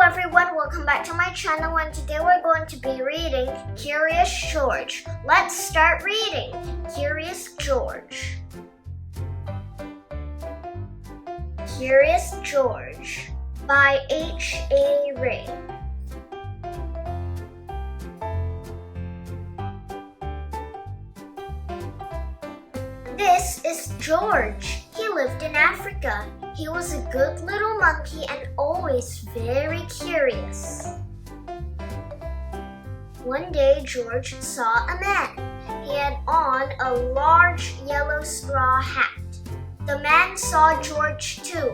everyone, welcome back to my channel, and today we're going to be reading Curious George. Let's start reading Curious George. Curious George by H.A. Ray. This is George. He lived in Africa. He was a good little monkey and always very curious. One day, George saw a man. He had on a large yellow straw hat. The man saw George too.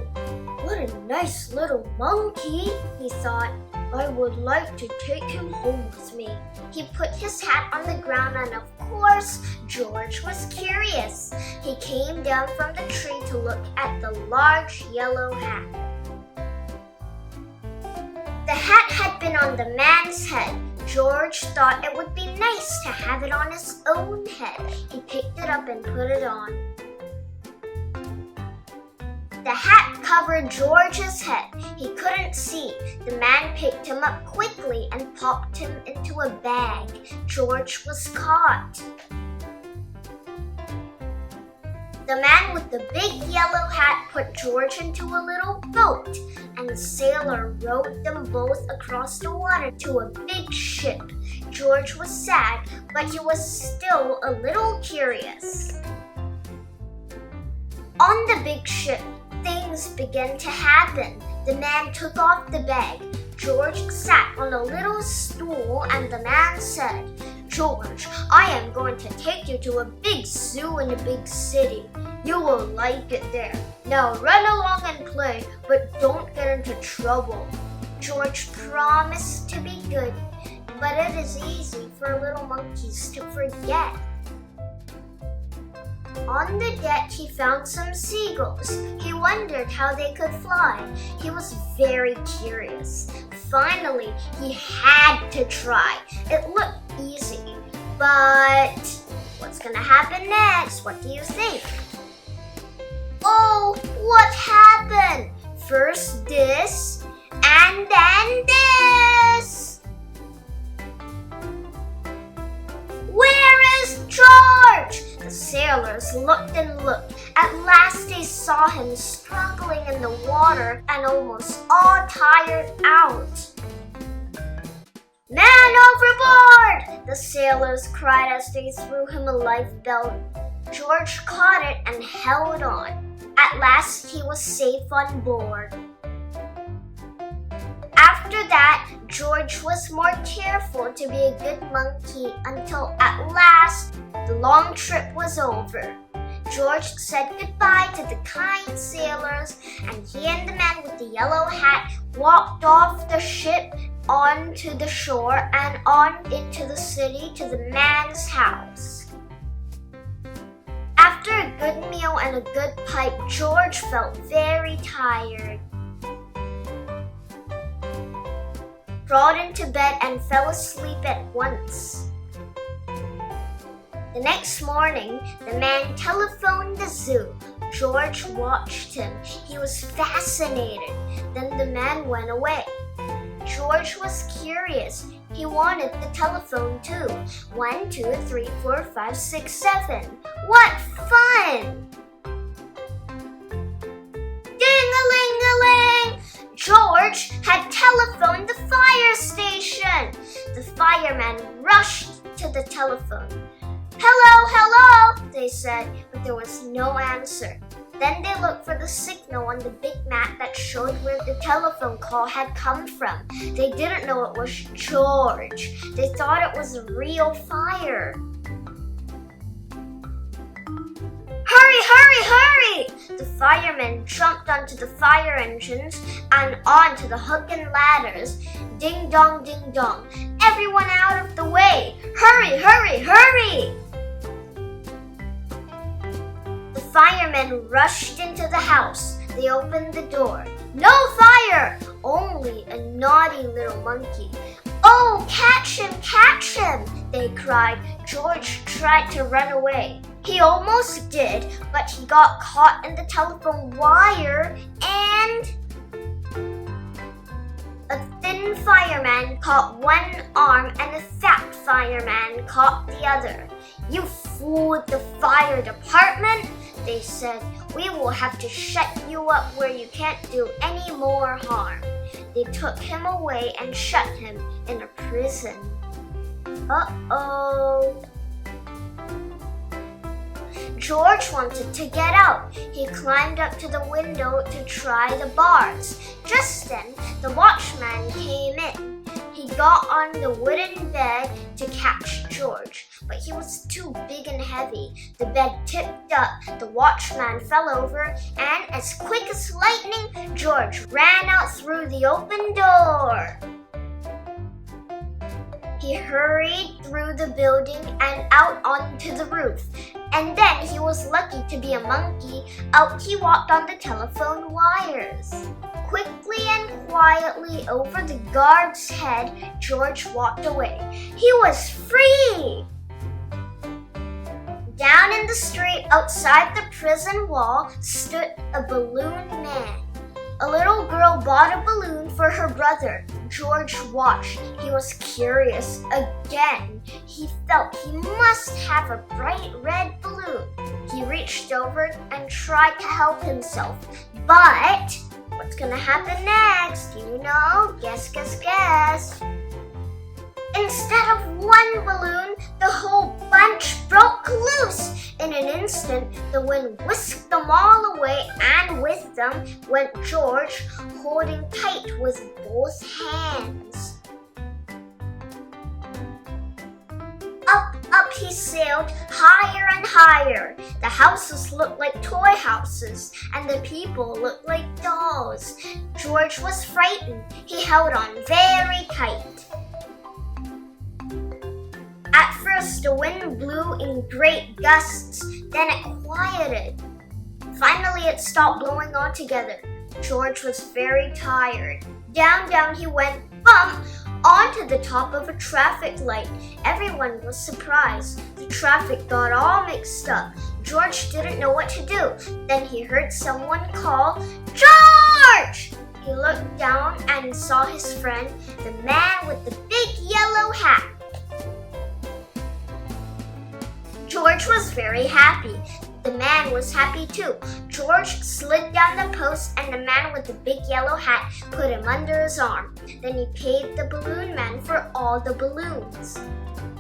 "What a nice little monkey," he thought. "I would like to take him home with me." He put his hat on the ground, and of course, George was curious. He came down from the tree to look at the large yellow hat. The hat had been on the man's head. George thought it would be nice to have it on his own head. He picked it up and put it on. The hat covered George's head. He couldn't see. The man picked him up quickly and popped him into a bag. George was caught. The man with the big yellow hat put George into a little boat, and the sailor rowed them both across the water to a big ship. George was sad, but he was still a little curious. On the big ship, things began to happen. The man took off the bag. George sat on a little stool, and the man said, "George, I am going to take you to a big zoo in a big city. You will like it there. Now run along and play, but don't get into trouble." George promised to be good, but it is easy for little monkeys to forget. On the deck, he found some seagulls. He wondered how they could fly. He was very curious. Finally, he had to try. It looked easy, but what's gonna happen next? What do you think? Oh, what happened? First this, and then this. Where is George? The sailors looked and looked. At last they saw him struggling in the water and almost all tired out. "Man overboard!" the sailors cried as they threw him a lifebelt. George caught it and held on. At last he was safe on board. After that, George was more careful to be a good monkey until at last the long trip was over. George said goodbye to the kind sailors, and he and the man with the yellow hat walked off the ship onto the shore and on into the city to the man's house. After a good meal and a good pipe, George felt very tired. Crawled into bed and fell asleep at once. The next morning, the man telephoned the zoo. George watched him. He was fascinated. Then the man went away. George was curious. He wanted the telephone too. 1, 2, 3, 4, 5, 6, 7. What fun! Ding-a-ling-a-ling! George had telephoned the fire station. The fireman rushed to the telephone. "Hello, hello," they said, but there was no answer. Then they looked for the signal on the big map that showed where the telephone call had come from. They didn't know it was George. They thought it was a real fire. "Hurry, hurry, hurry!" The firemen jumped onto the fire engines and onto the hook and ladders. Ding dong, ding dong. "Everyone out of the way! Hurry, hurry, hurry!" The firemen rushed into the house. They opened the door. No fire! Only a naughty little monkey. "Oh, catch him, they cried. George tried to run away. He almost did, but he got caught in the telephone wire and a fireman caught one arm and the fat fireman caught the other. "You fooled the fire department," they said. "We will have to shut you up where you can't do any more harm." They took him away and shut him in a prison. Uh-oh. George wanted to get out. He climbed up to the window to try the bars. Just then, the watchman came in. He got on the wooden bed to catch George, but he was too big and heavy. The bed tipped up, the watchman fell over, and as quick as lightning, George ran out through the open door. He hurried through the building and out onto the roof. And then he was lucky to be a monkey. Out he walked on the telephone wires. Quickly and quietly over the guard's head, George walked away. He was free! Down in the street outside the prison wall stood a balloon man. A little girl bought a balloon for her brother. George watched. He was curious again. He felt he must have a bright red balloon. He reached over and tried to help himself. But what's gonna happen next? You know? Guess, guess, guess. Instead of one balloon, the whole bunch broke loose. In an instant, the wind whisked them all away, and with them went George, holding tight with both hands. Up he sailed, higher and higher. The houses looked like toy houses, and the people looked like dolls. George was frightened. He held on very tight. At first, the wind blew in great gusts, then it quieted. Finally, it stopped blowing altogether. George was very tired. Down he went, bump, onto the top of a traffic light. Everyone was surprised. The traffic got all mixed up. George didn't know what to do. Then he heard someone call, "George!" He looked down and saw his friend, the man with the big yellow hat. George was very happy. The man was happy too. George slid down the post and the man with the big yellow hat put him under his arm. Then he paid the balloon man for all the balloons.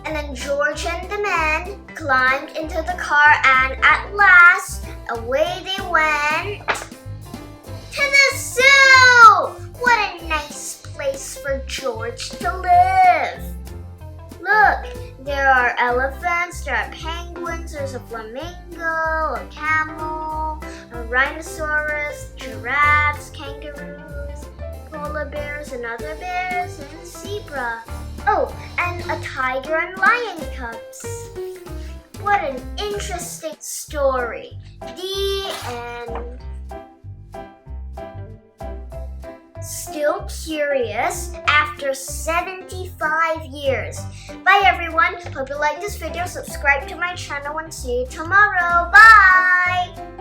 And then George and the man climbed into the car and at last, away they went to the zoo! What a nice place for George to live! Look, there are elephants, there are penguins, there's a flamingo, a camel, a rhinoceros, giraffes, kangaroos, polar bears and other bears, and a zebra. Oh, and a tiger and lion cubs. What an interesting story. The end. Still curious after 75 years. Bye everyone. Hope you like this video. Subscribe to my channel and see you tomorrow. Bye!